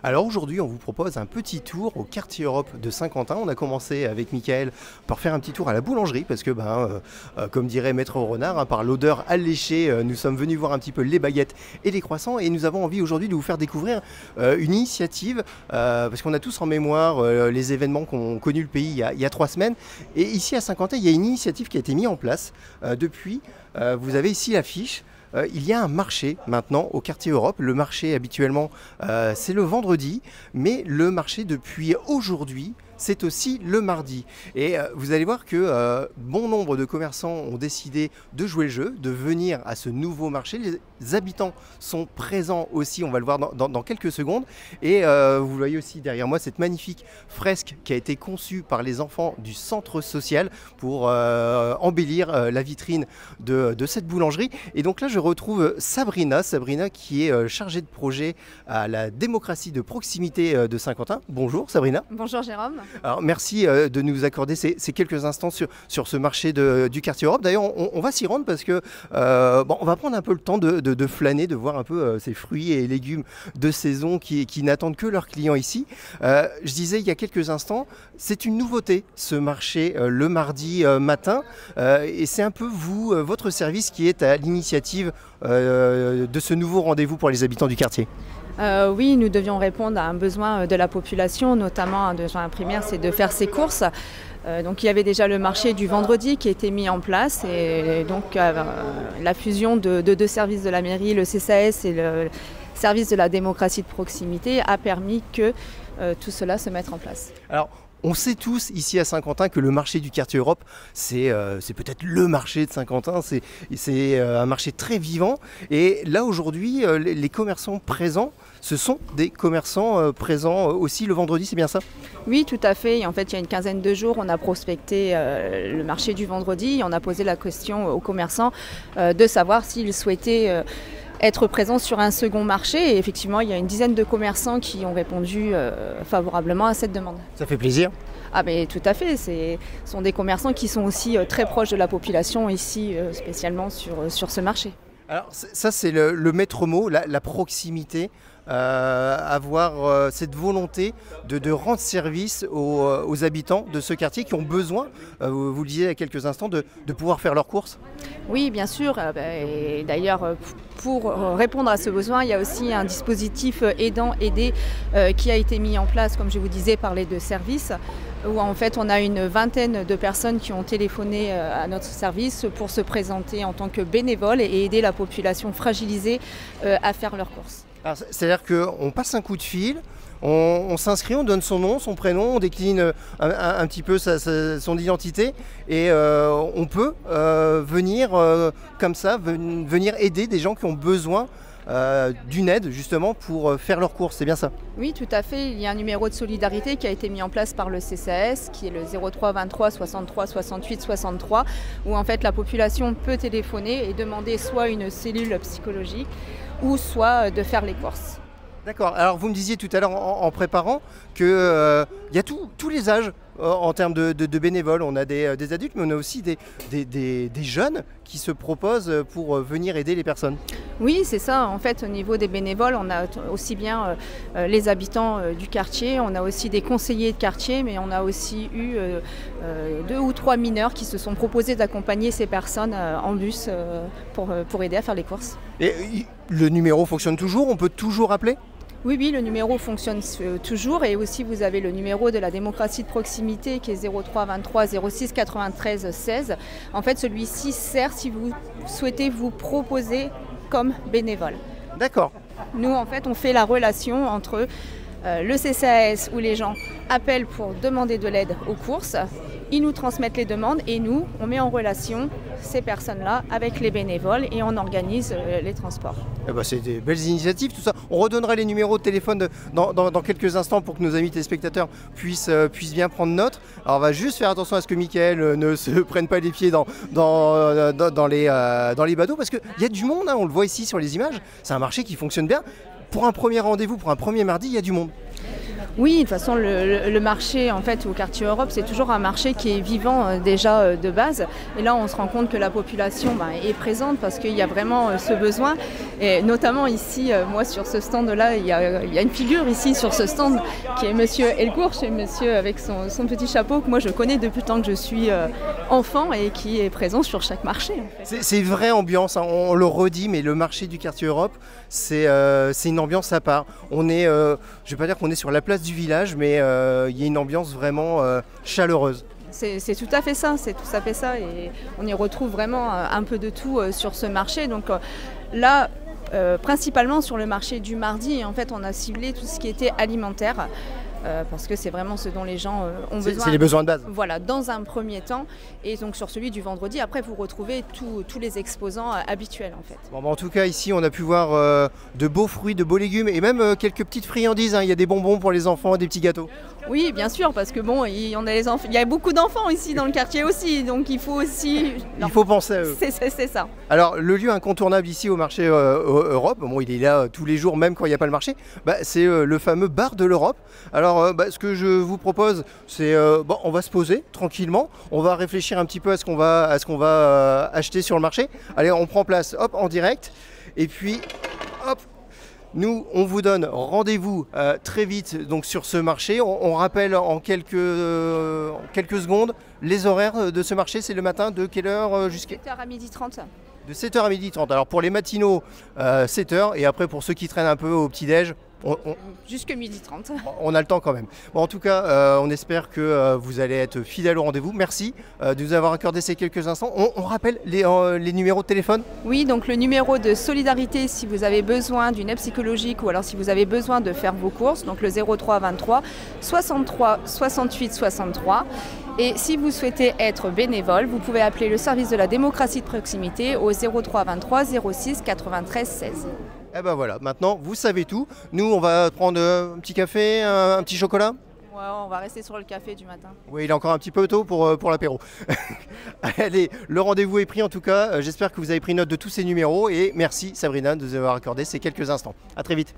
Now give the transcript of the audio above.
Alors aujourd'hui, on vous propose un petit tour au quartier Europe de Saint-Quentin. On a commencé avec Mickaël par faire un petit tour à la boulangerie parce que, comme dirait Maître Renard, par l'odeur alléchée, nous sommes venus voir un petit peu les baguettes et les croissants et nous avons envie aujourd'hui de vous faire découvrir une initiative parce qu'on a tous en mémoire les événements qu'ont connu le pays il y a 3 semaines. Et ici à Saint-Quentin, il y a une initiative qui a été mise en place depuis. Vous avez ici l'affiche. Il y a un marché maintenant au quartier Europe. Le marché habituellement c'est le vendredi, mais le marché depuis aujourd'hui c'est aussi le mardi. Et vous allez voir que bon nombre de commerçants ont décidé de jouer le jeu, de venir à ce nouveau marché. Les habitants sont présents aussi, on va le voir dans quelques secondes. Et vous voyez aussi derrière moi cette magnifique fresque qui a été conçue par les enfants du centre social pour embellir la vitrine de cette boulangerie. Et donc là je retrouve Sabrina qui est chargée de projet à la démocratie de proximité de Saint-Quentin. Bonjour Sabrina. Bonjour Jérôme. Alors merci de nous accorder ces quelques instants sur ce marché du quartier Europe. D'ailleurs on va s'y rendre parce que on va prendre un peu le temps de flâner, de voir un peu ces fruits et légumes de saison qui n'attendent que leurs clients ici. Je disais il y a quelques instants, c'est une nouveauté ce marché le mardi matin et c'est un peu votre service qui est à l'initiative de ce nouveau rendez-vous pour les habitants du quartier. Oui, nous devions répondre à un besoin de la population, notamment un besoin primaire, c'est de faire ses courses. Donc il y avait déjà le marché du vendredi qui a été mis en place et donc la fusion de deux services de la mairie, le CCAS et le service de la démocratie de proximité a permis que tout cela se mette en place. Alors, on sait tous ici à Saint-Quentin que le marché du quartier Europe, c'est peut-être le marché de Saint-Quentin, c'est un marché très vivant. Et là aujourd'hui, les commerçants présents, ce sont des commerçants présents aussi le vendredi, c'est bien ça? Oui, tout à fait. Et en fait, il y a une quinzaine de jours, on a prospecté le marché du vendredi et on a posé la question aux commerçants de savoir s'ils souhaitaient être présents sur un second marché. Et effectivement, il y a une dizaine de commerçants qui ont répondu favorablement à cette demande. Ça fait plaisir. Ah mais tout à fait, ce sont des commerçants qui sont aussi très proches de la population ici, spécialement sur ce marché. Alors ça c'est le maître mot, la proximité, avoir cette volonté de rendre service aux habitants de ce quartier qui ont besoin, vous le disiez il y a quelques instants, de pouvoir faire leurs courses. Oui, bien sûr. Et d'ailleurs, pour répondre à ce besoin, il y a aussi un dispositif aidant-aidé qui a été mis en place, comme je vous disais, par les deux services, où en fait on a une vingtaine de personnes qui ont téléphoné à notre service pour se présenter en tant que bénévoles et aider la population fragilisée à faire leurs courses. C'est-à-dire qu'on passe un coup de fil, on s'inscrit, on donne son nom, son prénom, on décline un petit peu son identité et on peut venir comme ça, venir aider des gens qui ont besoin d'une aide justement pour faire leurs courses, c'est bien ça? Oui, tout à fait. Il y a un numéro de solidarité qui a été mis en place par le CCAS qui est le 03 23 63 68 63 où en fait la population peut téléphoner et demander soit une cellule psychologique ou soit de faire les courses. D'accord, alors vous me disiez tout à l'heure en préparant qu'il y a tous les âges en termes de bénévoles. On a des adultes mais on a aussi des jeunes qui se proposent pour venir aider les personnes. Oui, c'est ça. En fait, au niveau des bénévoles, on a aussi bien les habitants du quartier, on a aussi des conseillers de quartier, mais on a aussi eu 2 ou 3 mineurs qui se sont proposés d'accompagner ces personnes en bus pour aider à faire les courses. Et le numéro fonctionne toujours? On peut toujours appeler? Oui, le numéro fonctionne toujours et aussi vous avez le numéro de la démocratie de proximité qui est 03 23 06 93 16. En fait, celui-ci sert si vous souhaitez vous proposer comme bénévole. D'accord. Nous, en fait, on fait la relation entre le CCAS où les gens appellent pour demander de l'aide aux courses. Ils nous transmettent les demandes et nous, on met en relation ces personnes-là avec les bénévoles et on organise les transports. C'est des belles initiatives, tout ça. On redonnera les numéros de téléphone dans quelques instants pour que nos amis téléspectateurs puissent bien prendre note. Alors on va juste faire attention à ce que Mickaël ne se prenne pas les pieds dans les badauds parce qu'il y a du monde, hein, on le voit ici sur les images. C'est un marché qui fonctionne bien. Pour un premier rendez-vous, pour un premier mardi, il y a du monde. Oui, de toute façon, le marché en fait, au quartier Europe, c'est toujours un marché qui est vivant déjà de base. Et là, on se rend compte que la population est présente parce qu'il y a vraiment ce besoin. Et notamment ici, moi sur ce stand-là, il y a une figure ici sur ce stand qui est Monsieur Elcourt, c'est monsieur avec son petit chapeau que moi je connais depuis le temps que je suis enfant et qui est présent sur chaque marché. En fait. C'est une vraie ambiance, hein, on le redit, mais le marché du quartier Europe, c'est une ambiance à part. On est, je ne vais pas dire qu'on est sur la place du village, mais il y a une ambiance vraiment chaleureuse. C'est tout à fait ça, et on y retrouve vraiment un peu de tout sur ce marché. Donc là, principalement sur le marché du mardi, en fait, on a ciblé tout ce qui était alimentaire. Parce que c'est vraiment ce dont les gens ont besoin. C'est les besoins de base. Voilà, dans un premier temps. Et donc sur celui du vendredi, après vous retrouvez tous les exposants habituels en fait. Bon, en tout cas ici on a pu voir de beaux fruits, de beaux légumes et même quelques petites friandises, hein. Il y a des bonbons pour les enfants, des petits gâteaux. Oui bien sûr, parce que bon, il y a beaucoup d'enfants ici dans le quartier aussi, donc il faut aussi... Il faut penser à eux. C'est ça. Alors le lieu incontournable ici au marché Europe, bon, il est là tous les jours même quand il n'y a pas le marché, c'est le fameux bar de l'Europe. Alors ce que je vous propose, c'est on va se poser tranquillement, on va réfléchir un petit peu à ce qu'on va acheter sur le marché. Allez, on prend place, hop, en direct, et puis hop. Nous, on vous donne rendez-vous très vite donc, sur ce marché. On rappelle en quelques secondes les horaires de ce marché. C'est le matin de quelle heure jusqu'à 7h à 12h30. De 7h à 12h30. Alors pour les matinaux, 7h. Et après pour ceux qui traînent un peu au petit-déj, jusque 12h30. On a le temps quand même. Bon, en tout cas, on espère que vous allez être fidèles au rendez-vous. Merci de nous avoir accordé ces quelques instants. On rappelle les numéros de téléphone ? Oui, donc le numéro de solidarité si vous avez besoin d'une aide psychologique ou alors si vous avez besoin de faire vos courses, donc le 03 23 63 68 63. Et si vous souhaitez être bénévole, vous pouvez appeler le service de la démocratie de proximité au 03 23 06 93 16. Eh ben voilà, maintenant vous savez tout. Nous on va prendre un petit café, un petit chocolat. Ouais, on va rester sur le café du matin. Oui, il est encore un petit peu tôt pour l'apéro. Allez, le rendez-vous est pris en tout cas. J'espère que vous avez pris note de tous ces numéros et merci Sabrina de nous avoir accordé ces quelques instants. À très vite.